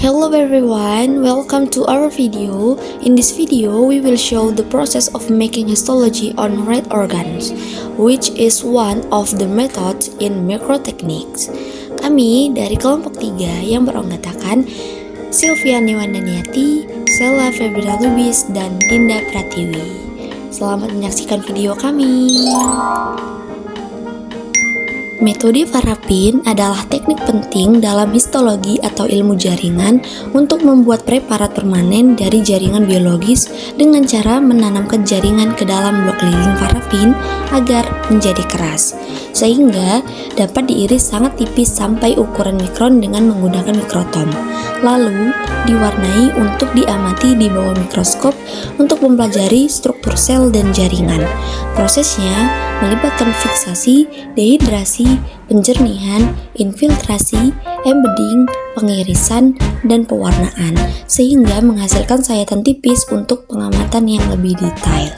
Hello everyone, welcome to our video. In this video, we will show the process of making histology on rat organs, which is one of the methods in microtechniques. Kami dari kelompok 3 yang beranggotakan Silviani Wandaniati, Sela Febrina Lubis, dan Dinda Pratiwi. Selamat menyaksikan video kami. Metode Farapin adalah teknik penting dalam histologi atau ilmu jaringan untuk membuat preparat permanen dari jaringan biologis dengan cara menanamkan jaringan ke dalam blok lilin parafin agar menjadi keras, sehingga dapat diiris sangat tipis sampai ukuran mikron dengan menggunakan mikrotom. Lalu diwarnai untuk diamati di bawah mikroskop untuk mempelajari struktur sel dan jaringan. Prosesnya melibatkan fiksasi, dehidrasi, penjernihan, infiltrasi, embedding, pengirisan, dan pewarnaan, sehingga menghasilkan sayatan tipis untuk pengamatan yang lebih detail.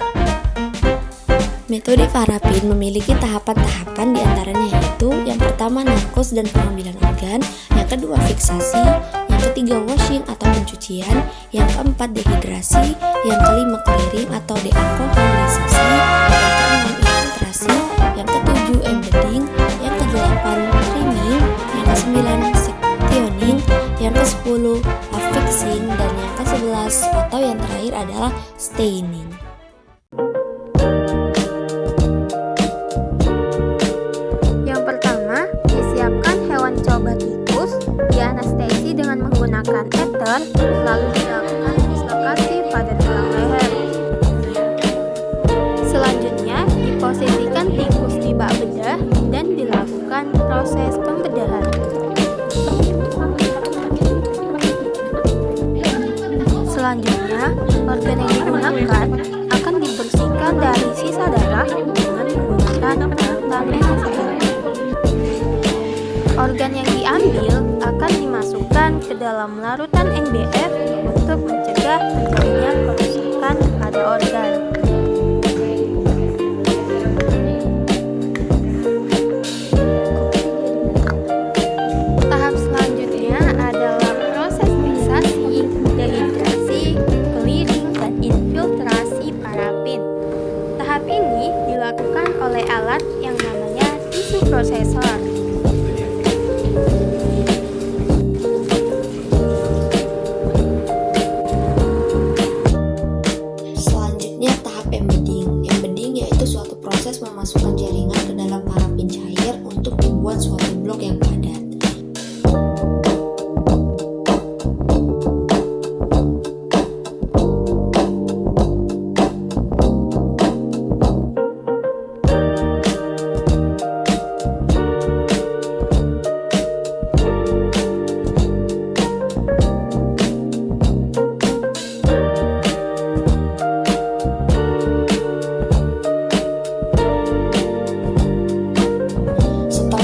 Metode Farapin memiliki tahapan-tahapan diantaranya yaitu yang pertama narkos dan pengambilan organ, yang kedua fiksasi, yang ketiga washing atau pencucian, yang keempat dehidrasi, yang kelima clearing atau dealkoholisasi, yang keenam infiltrasi, yang ketujuh embedding, yang kedelapan priming, yang kesembilan sectioning, yang kesepuluh affixing, dan yang ke-11 atau yang terakhir adalah staining. Coba tikus dianestesi dengan menggunakan ether, lalu dilakukan dislokasi pada tulang leher. Selanjutnya diposisikan tikus di bak bedah dan dilakukan proses pembedahan. Selanjutnya organ yang digunakan akan dibersihkan dari sisa darah dengan menggunakan larutan NaCl. Organ yang diambil akan dimasukkan ke dalam larutan NBF untuk mencegah terjadinya kerusakan pada organ. Tahap selanjutnya adalah proses fiksasi, dehidrasi, clearing, dan infiltrasi parafin. Tahap ini dilakukan oleh alat yang namanya tisu prosesor. Memasukkan jaringan ke dalam parafin cair untuk membuat suatu blok yang padat.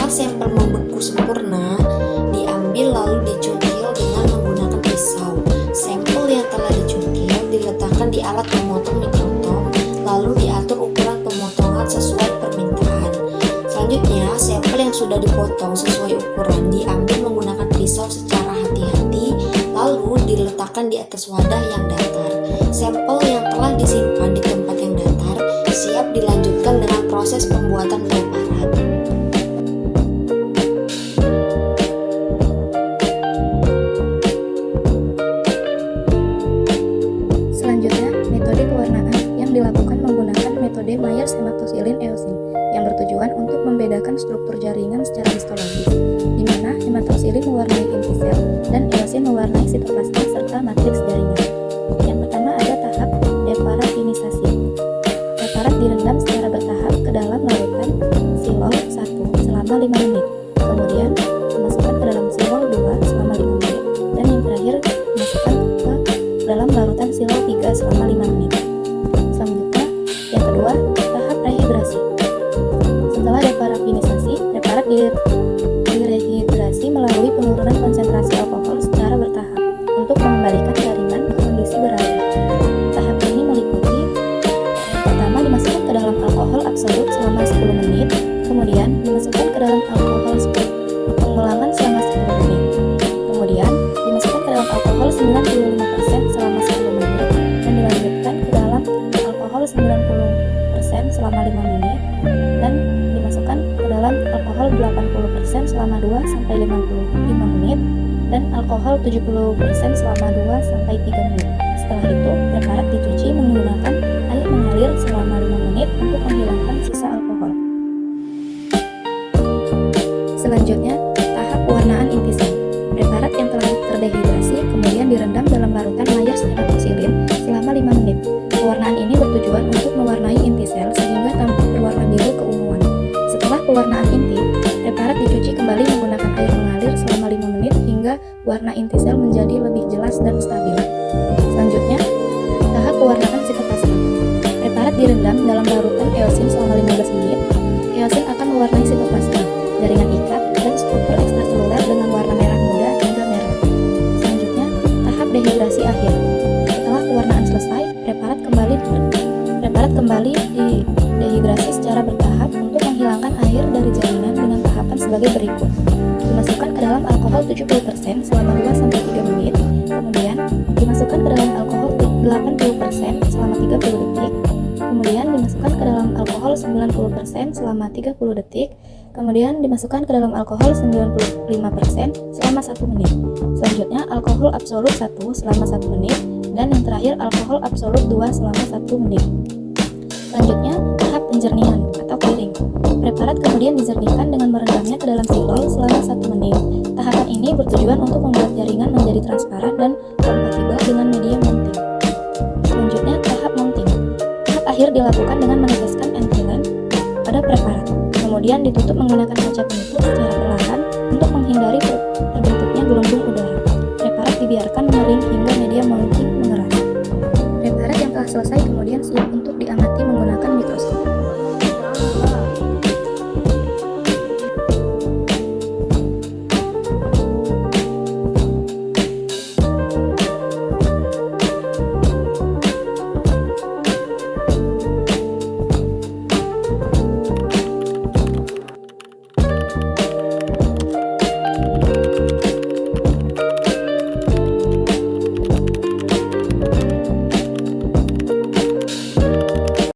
Sampel membeku sempurna diambil lalu dicungkil dengan menggunakan pisau. Sampel yang telah dicungkil diletakkan di alat pemotong mikrotom, lalu diatur ukuran pemotongan sesuai permintaan. Selanjutnya, sampel yang sudah dipotong sesuai ukuran diambil menggunakan pisau secara hati-hati, lalu diletakkan di atas wadah yang datar. Sampel yang telah disimpan di tempat yang datar siap dilanjutkan dengan proses pembuatan preparat. Dilakukan menggunakan metode Myers hematoxylin eosin yang bertujuan untuk membedakan struktur jaringan secara histologis, di mana hematoxylin mewarnai inti sel dan eosin mewarnai sitoplasma serta matriks jaringan. Yang pertama ada tahap deparafinisasi. Preparat direndam secara bertahap ke dalam larutan silol 1 selama 5 menit, kemudian dimasukkan ke dalam silol 2 selama 5 menit, dan yang terakhir dimasukkan ke dalam larutan silol 3 selama 5 menit. Selanjutnya, yang kedua, tahap rehidrasi. Setelah deparafinisasi, preparat direhidrasi melalui penurunan konsentrasi alkohol secara bertahap untuk mengembalikan jaringan ke kondisi berada. Tahap ini meliputi pertama dimasukkan ke dalam alkohol absolut selama 10 menit, kemudian dimasukkan ke dalam alkohol pengulangan selama 10 menit, kemudian dimasukkan ke dalam 95% selama 10 menit dan dilanjutkan ke dalam alkohol 90% selama 5 menit dan dimasukkan ke dalam alkohol 80% selama 2-55 menit dan alkohol 70% selama 2-3 menit. Setelah itu, preparat dicuci menggunakan air mengalir selama 5 menit untuk menghilangkan sisa alkohol. Selanjutnya, tahap pewarnaan inti sel. Preparat yang telah terdehidrasi kemudian direndam dalam larutan Myers hematoxylin selama 5 menit. Pewarnaan ini bertujuan untuk mewarnai inti sel sehingga tampak berwarna biru keunguan. Setelah pewarnaan inti, preparat dicuci kembali menggunakan air mengalir selama 5 menit hingga warna inti sel menjadi lebih jelas dan stabil. Selanjutnya, tahap pewarnaan sitoplasma. Preparat direndam dalam larutan eosin selama 15 menit. Eosin akan mewarnai sitoplasma, jaringan ikat, dan struktur ekstraseluler dengan warna merah muda hingga merah. Selanjutnya, tahap dehidrasi akhir. Setelah pewarnaan selesai, preparat kembali didehidrasi secara bertahap untuk menghilangkan air dari jaringan dengan tahapan sebagai berikut. Dimasukkan ke dalam alkohol 70% selama 2-3 menit, kemudian dimasukkan ke dalam alkohol 80% selama 30 detik, kemudian dimasukkan ke dalam alkohol 90% selama 30 detik, kemudian dimasukkan ke dalam alkohol 95% selama 1 menit. Selanjutnya alkohol absolut 1 selama 1 menit, dan yang terakhir alkohol absolut 2 selama 1 menit. Selanjutnya, tahap penjernihan atau clearing. Preparat kemudian dijernihkan dengan merendamnya ke dalam silol selama 1 menit. Tahapan ini bertujuan untuk membuat jaringan menjadi transparan dan kompatibel dengan media mounting. Selanjutnya, tahap mounting. Tahap akhir dilakukan dengan meneteskan ethylene pada preparat. Kemudian ditutup menggunakan kaca penutup secara perlahan untuk menghindari terbentuknya gelembung udara. Preparat dibiarkan mengering hingga media mounting mengeras. Preparat yang telah selesai kemudian siap untuk diamati menggunakan mikroskop.